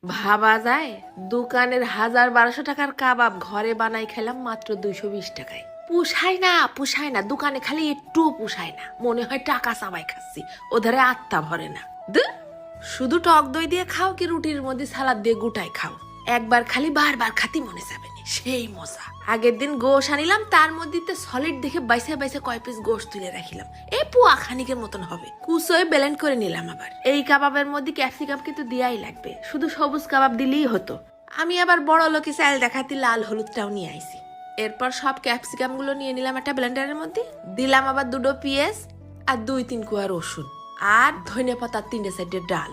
ভাবা যায় দোকানের 1000-1200 টাকার কাবাব ঘরে বানাই খেলাম মাত্র 220 টাকায়। পুষায় না দোকানে খালি একটুও পুষায় না, মনে হয় টাকা চাবাই খাচ্ছি, ওধারে আত্মা ভরে না। শুধু টক দই দিয়ে খাও কি রুটির মধ্যে সালাদ দিয়ে গুটাই খাও, একবার খালি বারবার খাতি মনে যাবে না, সেই মজা। আগের দিন গোশ আনিলাম, তার মধ্যে সলিড দেখে বাইসে বাইসে কয় পিস গোশ তুলে রাখিলাম, এই পুয়া খানিকের মতন হবে, কুচোয় ব্লেন্ড করে নিলাম। আবার এই কাবাবের মধ্যে ক্যাপসিকাম কিন্তু দিয়াই লাগবে, শুধু সবুজ কাবাব দিলেই হতো। আমি আবার বড় লোকে চাল দেখাতে লাল হলুদটাও নিয়ে আইছি। এরপর সব ক্যাপসিকাম গুলো নিয়ে নিলাম একটা ব্লেন্ডারের মধ্যে, দিলাম আবার 2 পেঁয়াজ আর 2-3 কোয়া রসুন আর ধনে পাতা 3টে সাইডে ডাল,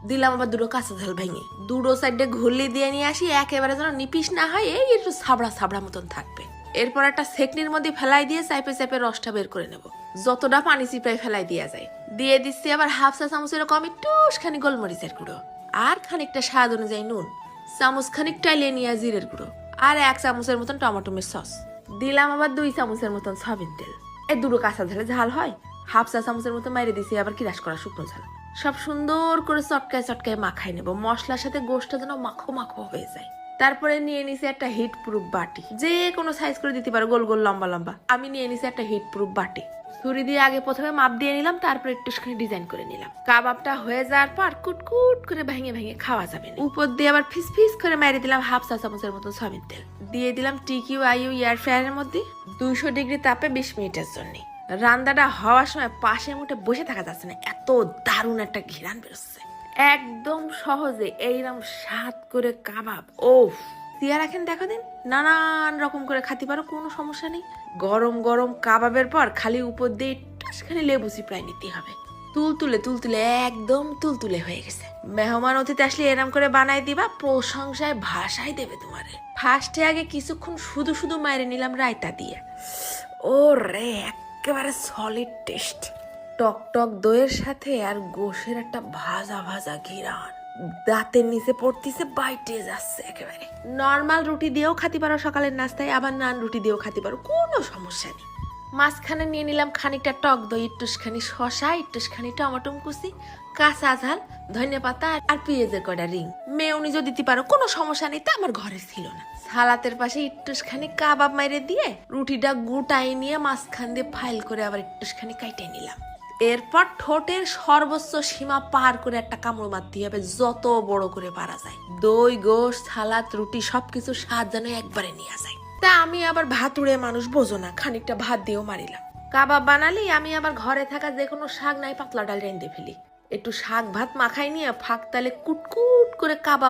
দিলাম আবার 2 কাঁচা ঝাল ভেঙে 2 সাইডে ঘুরলি দিয়ে নিয়ে আসি, একেবারে যেন নিপিস না হয়, এই একটু সাবড়া সাবড়া মতন থাকবে। এরপর একটা সেকনির মধ্যে ফেলাই দিয়ে চাইপে চাইপে রসটা বের করে নেব, যতটা পানি চিপাই ফেলাই দেওয়া যায়। দিয়ে দিচ্ছি আবার 1/2 চা চামচের কম একটুখানি গোলমরিচের গুঁড়ো আর খানিকটা স্বাদ অনুযায়ী নুন, চামচ খানিক টাইলে নিয়ে জিরের গুঁড়ো আর 1 চামচের মতন টমেটোমের সস। দিলাম আবার 2 চামচের মতন সয়াবিন তেল। এই 2 কাঁচা ঝালে ঝাল হয়, 1/2 চা চামচের মতো মাইরে দিছি আবার কিরাস করা শুকনো ঝাল। সব সুন্দর করে চটকায় চটকায় মাখাই নেব, মশলার সাথে গোশটা যেন মাখো মাখো হয়ে যায়। তারপরে নিয়ে নিছি একটা হিট প্রুফ বাটি, যে কোনো সাইজ করে দিতে পারো, গোল গোল লম্বা লম্বা। আমি নিয়ে নিছি একটা হিট প্রুফ বাটি, ছুরি দিয়ে আগে প্রথমে মাপ দিয়ে নিলাম, তারপর একটুখানি ডিজাইন করে নিলাম। কাবাবটা হয়ে যাওয়ার পর কুটকুট করে ভেঙে ভেঙে খাওয়া যাবে না। উপর দিয়ে আবার ফিস ফিস করে মেরে দিলাম 1/2 চা চামচের মতো সয়াবিন তেল, দিয়ে দিলাম TQIU এয়ার ফ্রায়ারের মধ্যে 200 ডিগ্রি তাপে 20 মিনিটের জন্য। রান্নাটা হওয়ার সময় পাশে মুঠে বসে থাকা যাচ্ছে না, এত দারুণ একটা ঘিরান বেরোচ্ছে। একদম সহজে এইরকম স্বাদ করে কাবাব, ওফ দিয়া রাখেন, দেখো দিন নানান রকম করে খাতে পারো, কোনো সমস্যা নেই। গরম গরম কাবাবের পর খালি উপর দিয়ে একটুখানি লেবু চিপড়াই নিতে হবে। তুলতুলে একদম তুলতুলে হয়ে গেছে। মেহমান অতিথি আসলে এরম করে বানাই দিবা, প্রশংসায় ভাষাই দেবে তোমারে। ফার্স্টে আগে কিছুক্ষণ শুধু শুধু মাইরে নিলাম রায়তা দিয়ে, ও রে একেবারে সলিড টেস্ট। টক টক দইয়ের সাথে আর গোশের একটা ভাজা ভাজা ঘিরান দাঁতের নিচে পড়তিছে, বাইটে যাচ্ছে একেবারে। নর্মাল রুটি দিয়েও খাতে পারো সকালের নাস্তায়, আবার নান রুটি দিয়েও খাতে পারো, কোনো সমস্যা নেই। মাঝখানে নিয়ে নিলাম খানিকটা টক দই, একটুখানি শসা, একটুখানি টমেটো কুচি, কাঁচা ঝাল, ধনে পাতা আর পেঁয়াজের কয়টা রিং। মেয়োনিজও দিতে পারো, কোনো সমস্যা নেই, তা আমার ঘরে ছিল না। সালাতের পাশে একটুখানি কাবাব মাইরে দিয়ে রুটিটা গুটাই নিয়ে মাঝখান দিয়ে ফাইল করে আবার একটুখানি কাইটে নিলাম। এরপর ঠোঁটের সর্বোচ্চ সীমা পার করে একটা কামড় মারতে হবে, যত বড় করে পারা যায়। দই গোশ সালাদ রুটি সবকিছু স্বাদ যেন একবারে নিয়ে যায়। তা আমি আবার ভাতুড়ে মানুষ, বোঝো না, খানিকটা ভাত দিয়েও মারিলাম। কাবাব বানালি আমি আবার ঘরে থাকা যে কোনো শাক নাই পাতলা ডাল রেঁধে ফেলি, একটু শাক ভাত মাখাই নিয়ে ফাঁক তালে কুটকুট করে কাবাব